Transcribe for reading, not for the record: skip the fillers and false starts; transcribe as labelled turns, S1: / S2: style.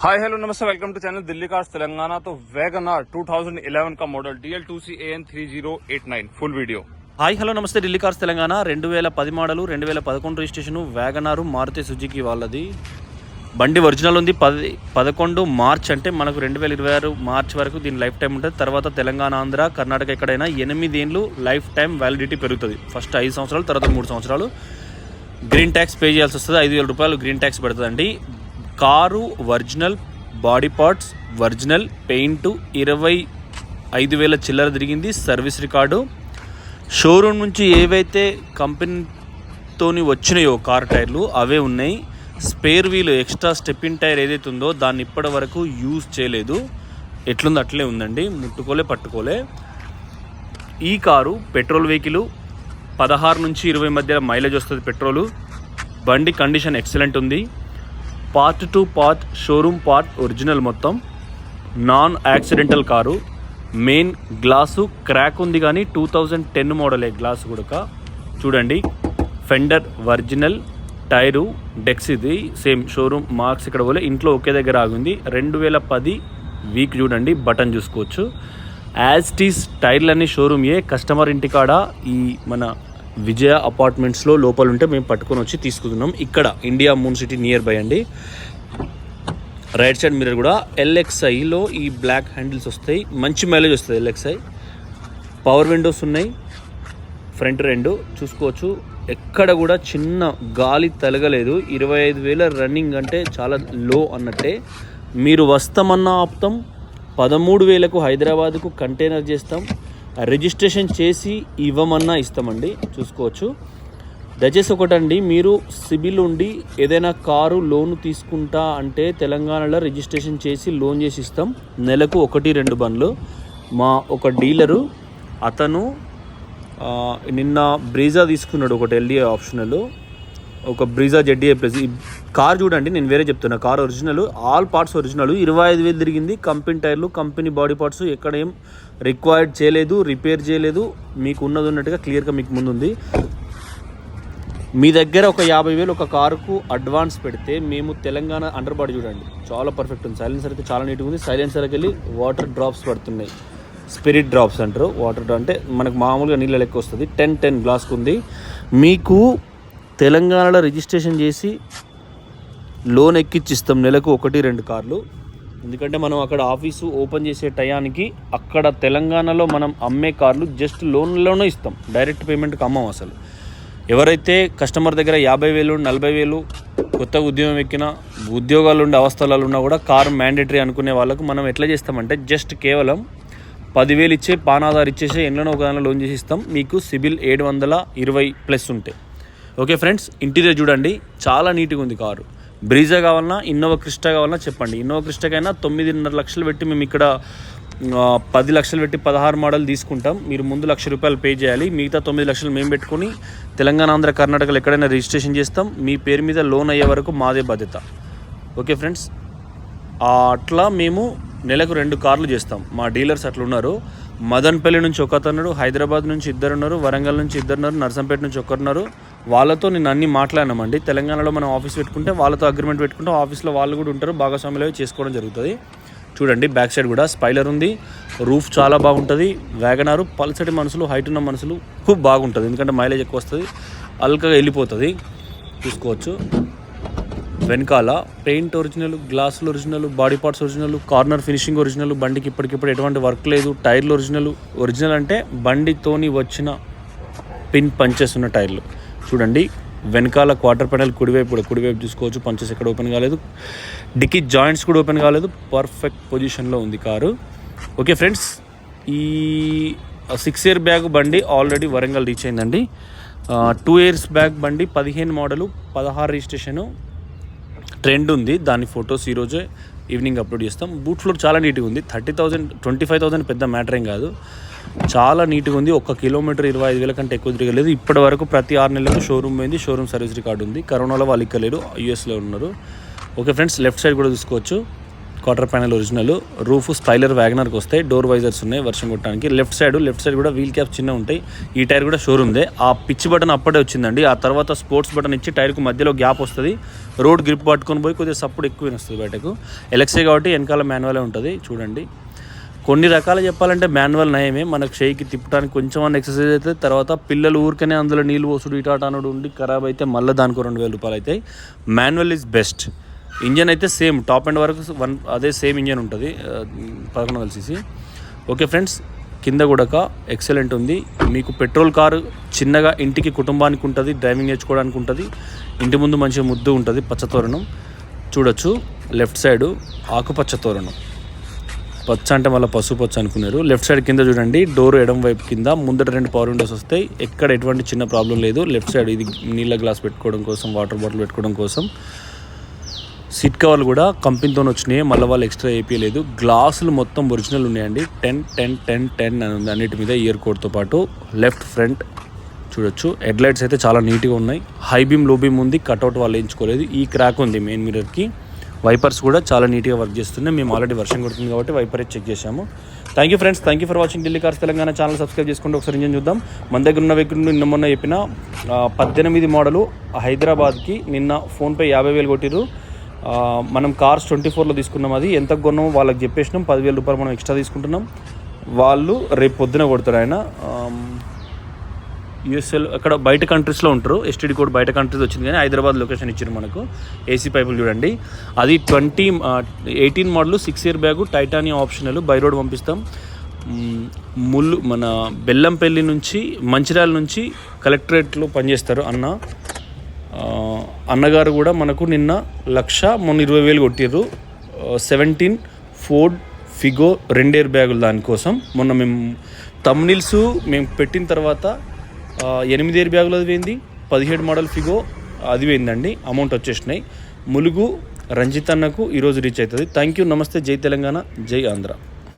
S1: हाय hello नमस्ते welcome to channel Delhi cars Telangana. तो WagonR 2011 का model DL2C AN3089 full video.
S2: Hi hello నమస్తే Delhi cars Telangana 2010 model 2011 registration WagonR Maruti Suzuki వాళ్ళది. బండి ఒరిజినల్ ఉంది. 11 మార్చ్ అంటే మనకు 2026 మార్చ్ వరకు దీని లైఫ్ టైం ఉంటుంది. తర్వాత తెలంగాణ, ఆంధ్ర, కర్ణాటక ఎక్కడైనా 8 ఏళ్ళు లైఫ్ టైం వ్యాలిడిటీ పెరుగుతుంది. ఫస్ట్ 5 సంవత్సరాలు, తర్వాత 3 సంవత్సరాలు గ్రీన్ ట్యాక్స్ పే చేయాల్సి వస్తుంది. 5,000 రూపాయలు గ్రీన్ ట్యాక్స్ పడుతుందండి. Car original, body parts original, paint 25,000 చిల్లర తిరిగింది. సర్వీస్ రికార్డు, షోరూమ్ నుంచి ఏవైతే కంపెనీతోని వచ్చినాయో కార్ టైర్లు అవే ఉన్నాయి. Spare wheel extra stepney tyre ఏదైతే ఉందో దాన్ని ఇప్పటి వరకు యూజ్ చేయలేదు. ఎట్లుందో అట్లే ఉందండి, ముట్టుకోలే పట్టుకోలే. ఈ కారు పెట్రోల్ వెహికల్, 16 నుంచి 20 మధ్య మైలేజ్ వస్తుంది పెట్రోలు. బండి కండిషన్ ఎక్సలెంట్ ఉంది. Part to part showroom part original, మొత్తం non accidental car. Main glass crack ఉంది కానీ 2010 మోడలే గ్లాసు కూడా. చూడండి, ఫెండర్ ఒరిజినల్, టైరు డెక్స్ ఇది సేమ్ షోరూమ్ మార్క్స్ ఇక్కడ పోలే. ఇంట్లో ఒకే దగ్గర ఆగింది. 2010 వీక్ చూడండి, బటన్ చూసుకోవచ్చు. యాజ్ టీస్ టైర్లన్నీ షోరూమ్ కస్టమర్ ఇంటికాడ ఈ మన విజయ అపార్ట్మెంట్స్లో లోపల ఉంటే మేము పట్టుకొని వచ్చి తీసుకుంటున్నాం. ఇక్కడ India moon city near by అండి. రైట్ సైడ్ మిర్రర్ కూడా LXIలో ఈ బ్లాక్ హ్యాండిల్స్ వస్తాయి. మంచి మైలేజ్ వస్తుంది LXI. పవర్ విండోస్ ఉన్నాయి, ఫ్రంట్ 2 చూసుకోవచ్చు. ఎక్కడ కూడా చిన్న గాలి తలగలేదు. 25,000 రన్నింగ్ అంటే చాలా లో అన్నట్టే. మీరు వస్తామన్నా ఆపుతాం. 13,000కు హైదరాబాద్కు కంటైనర్ చేస్తాం. రిజిస్ట్రేషన్ చేసి ఇవ్వమన్నా ఇస్తామండి. చూసుకోవచ్చు. దయచేసి ఒకటండి, మీరు సిబిల్ ఉండి ఏదైనా కారు లోన్ తీసుకుంటా అంటే తెలంగాణలో రిజిస్ట్రేషన్ చేసి లోన్ చేసి ఇస్తాం. నెలకు 1-2 బండ్లు. మా ఒక డీలరు అతను నిన్న బ్రీజా తీసుకున్నాడు, ఒకటి LDA ఆప్షనల్, ఒక బ్రీజా ZDI ప్లస్. ఈ కార్ చూడండి, నేను వేరే చెప్తున్నా. Car original, all parts original. 25,000 తిరిగింది. కంపెనీ టైర్లు, కంపెనీ బాడీ పార్ట్స్, ఎక్కడ ఏం రిక్వైర్డ్ చేయలేదు, రిపేర్ చేయలేదు. మీకు ఉన్నది ఉన్నట్టుగా క్లియర్గా మీకు ముందుంది. మీ దగ్గర ఒక 50,000 ఒక కారుకు అడ్వాన్స్ పెడితే మేము తెలంగాణ అండర్ బాడీ చూడండి చాలా పర్ఫెక్ట్ ఉంది. సైలెన్సర్ అయితే చాలా నీట్గా ఉంది. సైలెన్సర్కి వెళ్ళి వాటర్ డ్రాప్స్ పడుతున్నాయి. స్పిరిట్ డ్రాప్స్ అంటారు. వాటర్ అంటే మనకు మామూలుగా నీళ్ళ లెక్క వస్తుంది. 10 గ్లాస్కి ఉంది. మీకు తెలంగాణలో రిజిస్ట్రేషన్ చేసి లోన్ ఎక్కిచ్చిస్తాం. నెలకు 1-2 కార్లు. ఎందుకంటే మనం అక్కడ ఆఫీసు ఓపెన్ చేసే టయానికి అక్కడ తెలంగాణలో మనం అమ్మే కార్లు జస్ట్ లోన్లోనే ఇస్తాం. డైరెక్ట్ పేమెంట్కి అమ్మం అసలు. ఎవరైతే కస్టమర్ దగ్గర 50,000, 40,000 కొత్తగా ఉద్యోగం ఎక్కిన, ఉద్యోగాలు ఉండే అవస్థలలో ఉన్నా కూడా కారు మ్యాండేటరీ అనుకునే వాళ్ళకు మనం ఎట్లా చేస్తామంటే జస్ట్ కేవలం 10,000 ఇచ్చే పానాధార్ ఇచ్చేసి ఎన్నో ఒక దానిలో లోన్ చేసి ఇస్తాం. మీకు సిబిల్ 720+ ఉంటే. ఓకే ఫ్రెండ్స్, ఇంటీరియర్ చూడండి చాలా నీట్గా ఉంది కారు. బ్రీజా కావాలన్నా, ఇన్నోవా క్రిస్టా కావాలన్నా చెప్పండి. ఇన్నోవా క్రిస్టాకైనా 9.5 లక్షలు పెట్టి మేము ఇక్కడ 10 లక్షలు పెట్టి 16 మోడల్ తీసుకుంటాం. మీరు ముందు ₹1,00,000 పే చేయాలి. మిగతా 9 లక్షలు మేము పెట్టుకొని తెలంగాణ, ఆంధ్ర, కర్ణాటకలో ఎక్కడైనా రిజిస్ట్రేషన్ చేస్తాం. మీ పేరు మీద లోన్ అయ్యే వరకు మాదే బాధ్యత. ఓకే ఫ్రెండ్స్, అట్లా మేము నెలకు 2 కార్లు చేస్తాం. మా డీలర్స్ అట్లా ఉన్నారు. మదన్పల్లి నుంచి ఒకతన్నాడు, హైదరాబాద్ నుంచి 2 ఉన్నారు, వరంగల్ నుంచి 2 ఉన్నారు, నర్సంపేట నుంచి 1 ఉన్నారు. వాళ్ళతో నేను అన్నీ మాట్లాడినామండి. తెలంగాణలో మనం ఆఫీస్ పెట్టుకుంటే వాళ్ళతో అగ్రిమెంట్ పెట్టుకుంటే ఆఫీస్లో వాళ్ళు కూడా ఉంటారు. భాగస్వామ్యంలో చేసుకోవడం జరుగుతుంది. చూడండి, బ్యాక్ సైడ్ కూడా స్పైలర్ ఉంది. రూఫ్ చాలా బాగుంటుంది. వ్యాగనారు పల్సటి మనుషులు, హైట్ ఉన్న మనుషులు खूब బాగుంటుంది. ఎందుకంటే మైలేజ్ ఎక్కువ వస్తుంది, అల్కగా వెళ్ళిపోతుంది. చూసుకోవచ్చు. వెనకాల పెయింట్ ఒరిజినల్, గ్లాసులు original, body parts original, corner finishing original. బండికి ఇప్పటికిప్పుడు ఎటువంటి వర్క్ లేదు. టైర్లు ఒరిజినల్ అంటే బండితోని వచ్చిన పిన్ పంచెస్ ఉన్న టైర్లు. చూడండి, వెనకాల క్వార్టర్ ప్యానెల్ కుడివైపు చూసుకోవచ్చు. పంచెస్ ఎక్కడ ఓపెన్ కాలేదు. డిక్కీ జాయింట్స్ కూడా ఓపెన్ కాలేదు. పర్ఫెక్ట్ పొజిషన్లో ఉంది కారు. ఓకే ఫ్రెండ్స్, ఈ 6 ఇయర్ బ్యాగ్ బండి ఆల్రెడీ వరంగల్ రీచ్ అయిందండి. 2 ఇయర్స్ బ్యాక్ బండి 15 మోడలు, 16 రిజిస్ట్రేషను. ట్రెండ్ ఉంది. దాని ఫొటోస్ ఈరోజే ఈవినింగ్ అప్లోడ్ చేస్తాం. బూట్ ఫ్లోర్ చాలా నీట్గా ఉంది. 30,000, 25,000 పెద్ద మ్యాటర్ ఏం కాదు. చాలా నీట్గా ఉంది. 1 కిలోమీటర్ 25,000 కంటే ఎక్కువ తిరగలేదు. ఇప్పటి వరకు ప్రతి 6 నెలలకు షోరూమ్ పోయింది. షోరూమ్ సర్వీస్ రికార్డు ఉంది. కరోనాలో వాళ్ళు ఇక్కలేరు, US లో ఉన్నారు. ఓకే ఫ్రెండ్స్, లెఫ్ట్ సైడ్ కూడా చూసుకోవచ్చు. Quarter panel original, roof spoiler వ్యాగనర్కి వస్తాయి, డోర్ వైజర్స్ ఉన్నాయి వర్షం కొట్టడానికి. లెఫ్ట్ సైడ్ కూడా వీల్ క్యాప్స్ చిన్న ఉంటాయి. ఈ టైర్ కూడా షోరూమ్దే. ఆ పిచ్ బటన్ అప్పుడే వచ్చిందండి. ఆ తర్వాత స్పోర్ట్స్ బటన్ ఇచ్చి టైర్కు మధ్యలో గ్యాప్ వస్తుంది. రోడ్ గ్రిప్ పట్టుకొని పోయి కొద్దిగా సప్పుడు ఎక్కువ వస్తుంది బయటకు. ఎలక్సే కాబట్టి వెనకాల మాన్యువలే ఉంటుంది. చూడండి, కొన్ని రకాలు చెప్పాలంటే మాన్యువల్ నయమే, మనకు షేకి తిప్పడానికి కొంచెం అన్న ఎక్సర్సైజ్ అయితే. తర్వాత పిల్లలు ఊరికనే అందులో నీళ్ళు పోసుడు ఇటాటానుడు ఉండి ఖరాబ్ అయితే మళ్ళీ దానికి 2000 రూపాయలు అవుతాయి. Manual is best. ఇంజన్ అయితే సేమ్ టాప్ ఎండ్ వరకు అదే సేమ్ ఇంజన్ ఉంటుంది, 1100 cc. ఓకే ఫ్రెండ్స్, కింద కూడా ఎక్సలెంట్ ఉంది. మీకు పెట్రోల్ కారు చిన్నగా ఇంటికి కుటుంబానికి ఉంటుంది, డ్రైవింగ్ నేర్చుకోవడానికి ఉంటుంది. ఇంటి ముందు మంచిగా ముద్దు ఉంటుంది, పచ్చ తోరణం చూడొచ్చు. లెఫ్ట్ సైడ్ ఆకుపచ్చ తోరణం, పచ్చ అంటే మళ్ళీ పసుపు పచ్చ అనుకున్నారు. లెఫ్ట్ సైడ్ కింద చూడండి, డోర్ ఎడం వైపు కింద ముందట 2 పవర్ విండోస్ వస్తాయి. ఎక్కడ ఎటువంటి చిన్న ప్రాబ్లం లేదు. లెఫ్ట్ సైడ్ ఇది నీళ్ళ గ్లాస్ పెట్టుకోవడం కోసం, వాటర్ బాటిల్ పెట్టుకోవడం కోసం. సీట్ కవర్లు కూడా కంపెనీతో వచ్చినాయి, మళ్ళీ వాళ్ళు ఎక్స్ట్రా వేయలేదు. గ్లాసులు మొత్తం ఒరిజినల్ ఉన్నాయండి. 10 అని ఉంది అన్నిటి మీద, ఇయర్ కోడ్తో పాటు. లెఫ్ట్ ఫ్రంట్ చూడొచ్చు. హెడ్ లైట్స్ అయితే చాలా నీట్గా ఉన్నాయి. హై బీమ్ లో బీమ్ ఉంది, కట్అవుట్ వాళ్ళు వేయించుకోలేదు. ఈ క్రాక్ ఉంది మెయిన్ మిర్రర్కి. వైపర్స్ కూడా చాలా నీట్గా వర్క్ చేస్తున్నాయి. మేము ఆల్రెడీ వర్షం కొడుతుంది కాబట్టి వైపర్ చెక్ చేసాము. Thank you friends, thank you for watching Delhi cars Telangana channel. Subscribe చేసుకుంటే ఒకసారి ఇంజన్ చూద్దాం. మన దగ్గర ఉన్న వెహికల్ నిన్న మొన్న చెప్పిన 18 మోడలు హైదరాబాద్కి నిన్న ఫోన్పే 50,000 కొట్టిరు. మనం కార్స్ 24లో తీసుకున్నాం. అది ఎంత కొన్నామో వాళ్ళకి చెప్పేసినాం. 10,000 రూపాయలు మనం ఎక్స్ట్రా తీసుకుంటున్నాం. వాళ్ళు రేపు పొద్దున కొడతారు. ఆయన యూఎస్ఏలో అక్కడ బయట కంట్రీస్లో ఉంటారు. ఎస్టీడీ కోడ్ బయట కంట్రీస్ వచ్చింది, కానీ హైదరాబాద్ లొకేషన్ ఇచ్చారు మనకు. ఏసీ పైపులు చూడండి. అది 18 model, 6 year bag, titanium optional. By road పంపిస్తాం. మన బెల్లంపల్లి నుంచి, మంచిర్యాల నుంచి కలెక్టరేట్లో పనిచేస్తారు అన్నగారు కూడా మనకు నిన్న 1,00,000 మొన్న 20,000 కొట్టిర్రు. 17 ఫోర్డ్ ఫిగో 2 ఇయర్ బ్యాగులు దానికోసం. మొన్న మేము తమ్నిల్స్ మేము పెట్టిన తర్వాత 8 ఇయర్ బ్యాగులు అది పోయింది. 17 మోడల్ ఫిగో అది పోయిందండి. అమౌంట్ వచ్చేసినాయి. ములుగు రంజిత్ అన్నకు ఈరోజు రీచ్ అవుతుంది. థ్యాంక్ యూ, నమస్తే, జై తెలంగాణ, జై ఆంధ్ర.